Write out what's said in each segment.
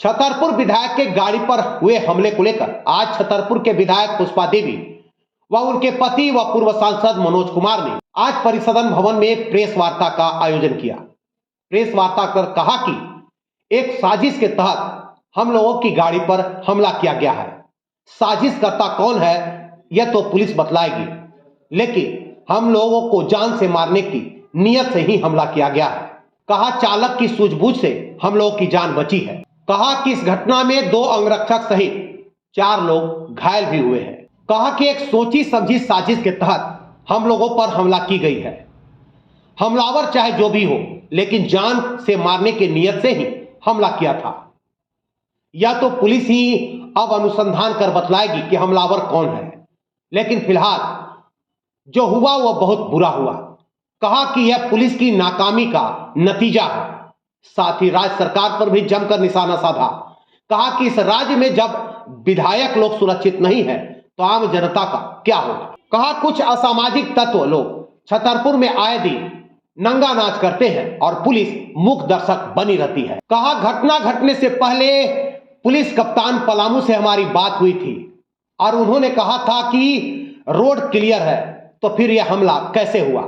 छतरपुर विधायक के गाड़ी पर हुए हमले को लेकर आज छतरपुर के विधायक पुष्पा देवी व उनके पति व पूर्व सांसद मनोज कुमार ने आज परिसदन भवन में प्रेस वार्ता का आयोजन किया। प्रेस वार्ता कर कहा कि एक साजिश के तहत हम लोगों की गाड़ी पर हमला किया गया है। साजिश करता कौन है यह तो पुलिस बतलाएगी, लेकिन हम लोगों को जान से मारने की नियत से ही हमला किया गया है। कहा चालक की सूझबूझ से हम लोगों की जान बची है। कहा कि इस घटना में 2 अंगरक्षक सहित 4 लोग घायल भी हुए हैं। कहा कि एक सोची समझी साजिश के तहत हम लोगों पर हमला की गई है। हमलावर चाहे जो भी हो, लेकिन जान से मारने की नियत से ही हमला किया था। या तो पुलिस ही अब अनुसंधान कर बतलाएगी कि हमलावर कौन है, लेकिन फिलहाल जो हुआ वह बहुत बुरा हुआ। कहा कि यह पुलिस की नाकामी का नतीजा है। साथ ही राज्य सरकार पर भी जमकर निशाना साधा। कहा कि इस राज्य में जब विधायक लोग सुरक्षित नहीं है तो आम जनता का क्या होगा। कहा कुछ असामाजिक तत्व लोग छतरपुर में आए दिन नंगा नाच करते हैं और पुलिस मूक दर्शक बनी रहती है। कहा घटना घटने से पहले पुलिस कप्तान पलामू से हमारी बात हुई थी और उन्होंने कहा था कि रोड क्लियर है, तो फिर यह हमला कैसे हुआ।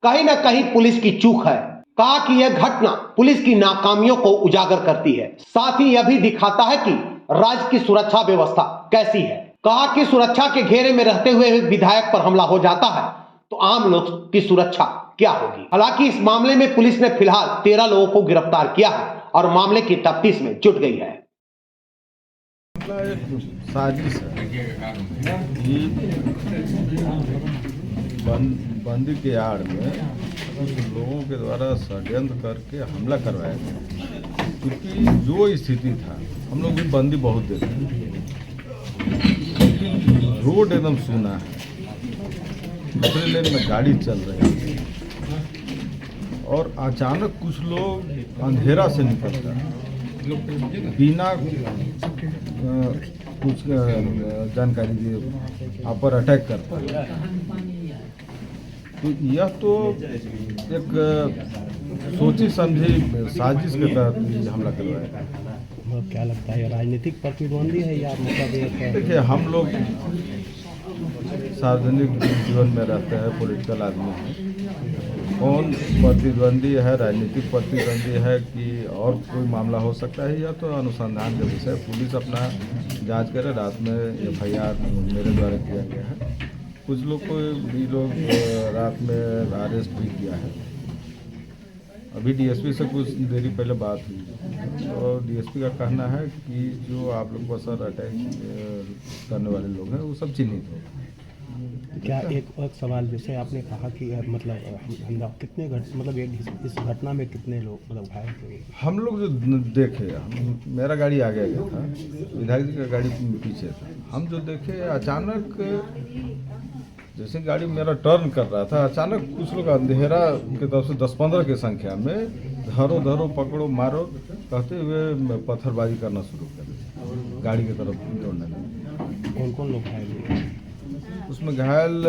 कहीं ना कहीं पुलिस की चूक है। कहा कि यह घटना पुलिस की नाकामियों को उजागर करती है, साथ ही यह भी दिखाता है कि राज्य की सुरक्षा व्यवस्था कैसी है। कहा कि सुरक्षा के घेरे में रहते हुए विधायक पर हमला हो जाता है तो आम लोग की सुरक्षा क्या होगी। हालांकि इस मामले में पुलिस ने फिलहाल 13 लोगों को गिरफ्तार किया है और मामले की तफ्तीश में जुट गई है। साजिश है कि बंदी के आड़ में लोगों के द्वारा षड्यंत्र करके हमला करवाया गया। क्योंकि जो स्थिति था, हम लोग भी बंदी बहुत देते हैं, लेकिन रोड एकदम सूना है, दूसरे लेन में गाड़ी चल रही है और अचानक कुछ लोग अंधेरा से निकलता है, बिना कुछ जानकारी दिए आप पर अटैक करता है। तो यह तो एक सोची समझी साजिश के तहत हमला करवाया। क्या लगता है राजनीतिक प्रतिद्वंदी है या मतलब देखिए, हम लोग सार्वजनिक जीवन में रहते हैं, पॉलिटिकल आदमी हैं। कौन प्रतिद्वंदी है, राजनीतिक प्रतिद्वंदी है कि और कोई मामला हो सकता है, या तो अनुसंधान के विषय पुलिस अपना जांच करे। रात में FIR मेरे द्वारा किया गया है। कुछ लोग को भी लोग रात में अरेस्ट भी किया है। अभी DSP से कुछ देरी पहले बात हुई और DSP का कहना है कि जो आप लोग पर सर अटैक करने वाले लोग हैं वो सब चिन्हित हो। क्या एक सवाल, जैसे आपने कहा कि मतलब कितने मतलब इस घटना में कितने लोग मतलब घायल हुए? हम लोग जो देखे, मेरा गाड़ी आगे गया था, विधायक जी का गाड़ी पीछे था। हम जो देखे, अचानक जैसे गाड़ी मेरा टर्न कर रहा था, अचानक कुछ लोग अंधेरा की तरफ से 10-15 की संख्या में धरो धरो पकड़ो मारो कहते हुए पत्थरबाजी करना शुरू कर गाड़ी की तरफ दौड़ने लगे। कौन कौन लोग घायल हुए? उसमें घायल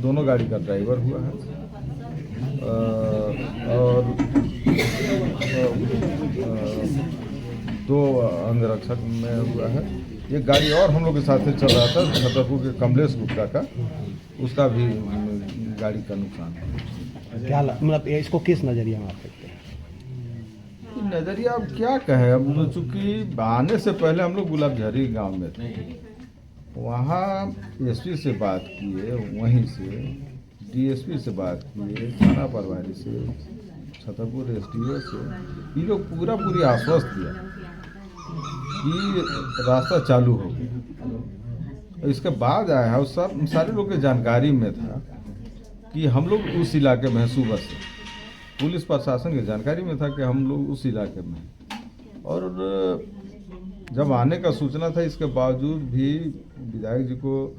दोनों गाड़ी का ड्राइवर हुआ है और 2 अंगरक्षक में हुआ है। एक गाड़ी और हम लोग के साथ चल रहा था, छतरपुर के कमलेश गुप्ता का, उसका भी गाड़ी का नुकसान है। क्या मतलब इसको किस नज़रिए में आप देखते हैं? नज़रिया अब क्या कहें, अब चूँकि आने से पहले हम लोग गुलाबझरी गांव में थे, वहाँ SP से बात किए, वहीं से DSP से बात किए, थाना प्रभारी से, छतरपुर SDO से, ये लोग पूरी आश्वस्त किया कि रास्ता चालू हो गया। इसके बाद आया है, सब सारे लोग की जानकारी में था कि हम लोग उस इलाके में हैं। सुबह से पुलिस प्रशासन की जानकारी में था कि हम लोग उस इलाके में हैं और जब आने का सूचना था, इसके बावजूद भी विधायक जी को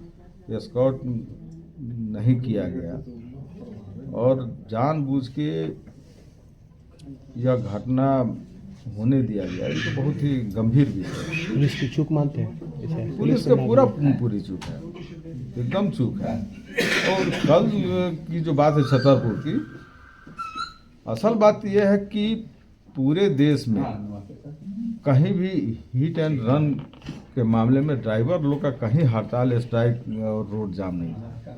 एस्कॉर्ट नहीं किया गया और जानबूझ के यह घटना होने दिया गया। ये तो बहुत ही गंभीर विषय है। पुलिस की चूक मानते हैं? पुलिस का पूरी चूक है, एकदम चूक है। और कल की जो बात है छतरपुर की, असल बात यह है कि पूरे देश में कहीं भी हिट एंड रन के मामले में ड्राइवर लोग का कहीं हड़ताल, स्ट्राइक और रोड जाम नहीं था।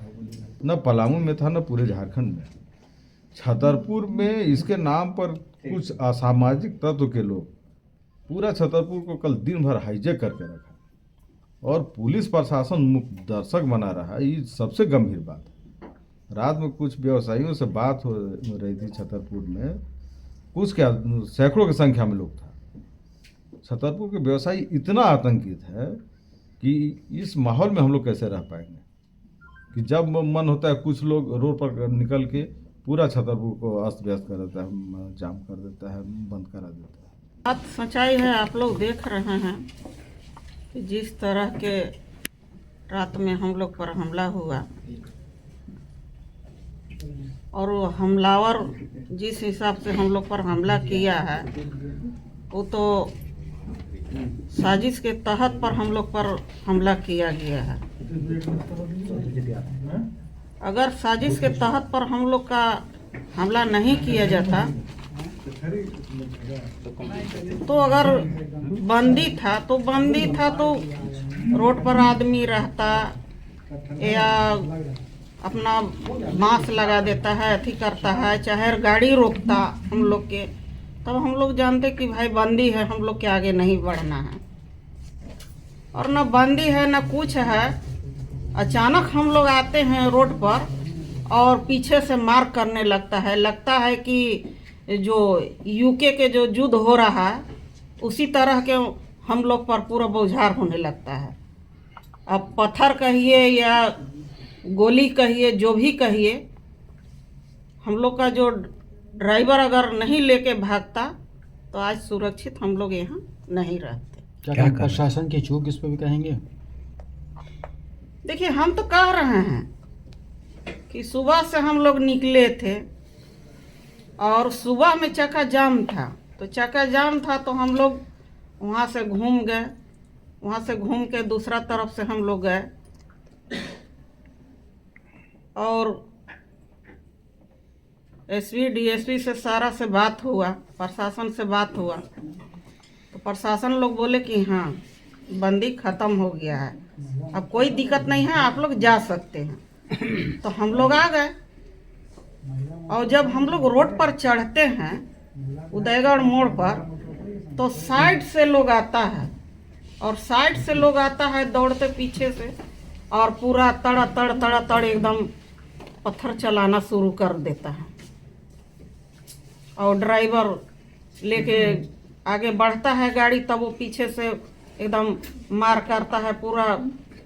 न पलामू में था, न पूरे झारखंड में। छतरपुर में इसके नाम पर कुछ असामाजिक तत्व के लोग पूरा छतरपुर को कल दिन भर हाईजैक करके रखा और पुलिस प्रशासन मुख्य दर्शक बना रहा। ये सबसे गंभीर बात है। रात में कुछ व्यवसायियों से बात हो रही थी छतरपुर में, कुछ क्या सैकड़ों की संख्या में लोग था। छतरपुर के व्यवसायी इतना आतंकित है कि इस माहौल में हम लोग कैसे रह पाएंगे कि जब मन होता है कुछ लोग रोड पर निकल के पूरा छतरपुर को अस्त व्यस्त कर देता है, जाम कर देता है, बंद करा देता है। बात सच्चाई है। आप लोग देख रहे हैं कि जिस तरह के रात में हम लोग पर हमला हुआ और वो हमलावर जिस हिसाब से हम लोग पर हमला किया है वो तो साजिश के तहत पर हम लोग पर हमला किया गया है। अगर साजिश के तहत पर हम लोग का हमला नहीं किया जाता तो अगर बंदी था तो रोड पर आदमी रहता या अपना मास्क लगा देता है, अथी करता है, चाहे गाड़ी रोकता हम लोग के, तब हम लोग जानते कि भाई बंदी है, हम लोग के आगे नहीं बढ़ना है। और न बंदी है न कुछ है, अचानक हम लोग आते हैं रोड पर और पीछे से मार करने लगता है कि जो यूके के जो युद्ध हो रहा है उसी तरह के हम लोग पर पूरा बौछार होने लगता है। अब पत्थर कहिए या गोली कहिए, जो भी कहिए, हम लोग का जो ड्राइवर अगर नहीं लेके भागता तो आज सुरक्षित हम लोग यहाँ नहीं रहते। क्या प्रशासन की चूक इस पर भी कहेंगे? देखिए, हम तो कह रहे हैं कि सुबह से हम लोग निकले थे और सुबह में चक्का जाम था, तो हम लोग वहाँ से घूम गए, वहाँ से घूम के दूसरा तरफ से हम लोग गए और एसपी डीएसपी से सारा से बात हुआ, प्रशासन से बात हुआ, तो प्रशासन लोग बोले कि हाँ बंदी ख़त्म हो गया है, अब कोई दिक्कत नहीं है, आप लोग जा सकते हैं। तो हम लोग आ गए और जब हम लोग रोड पर चढ़ते हैं उदयगढ़ मोड़ पर, तो साइड से लोग आता है दौड़ते पीछे से और पूरा तड़ एकदम पत्थर चलाना शुरू कर देता है और ड्राइवर लेके आगे बढ़ता है गाड़ी, तब वो पीछे से एकदम मार करता है, पूरा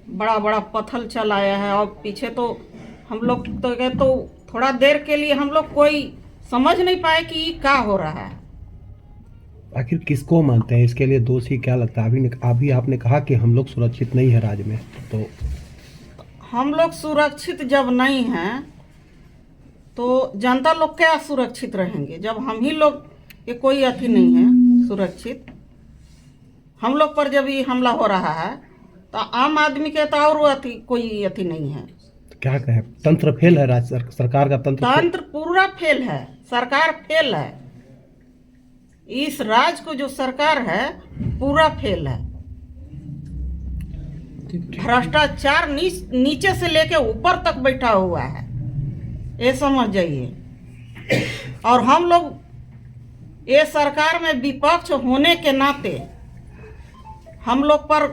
बड़ा पत्थर चलाया है। और पीछे तो हम लोग तो थोड़ा देर के लिए हम लोग कोई समझ नहीं पाए कि ये क्या हो रहा है। आखिर किसको मानते हैं, इसके लिए दोषी क्या लगता है? अभी आपने कहा कि हम लोग सुरक्षित नहीं है राज्य में, तो हम लोग सुरक्षित जब नहीं हैं तो जनता लोग क्या सुरक्षित रहेंगे? जब हम ही लोग के कोई अथी नहीं है सुरक्षित, हम लोग पर जब ये हमला हो रहा है तो आम आदमी के तो और अथी कोई अथी नहीं है। तो क्या कहें, तंत्र फेल है, राज्य सरकार का तंत्र पूरा फेल है, सरकार फेल है। इस राज्य को जो सरकार है पूरा फेल है। भ्रष्टाचार नीचे से लेके ऊपर तक बैठा हुआ है, ये समझ जाइए। और हम लोग ये सरकार में विपक्ष होने के नाते हम लोग पर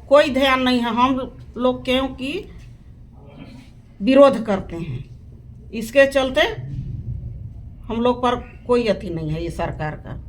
कोई ध्यान नहीं है, हम लोग क्योंकि विरोध करते हैं, इसके चलते हम लोग पर कोई अथी नहीं है ये सरकार का।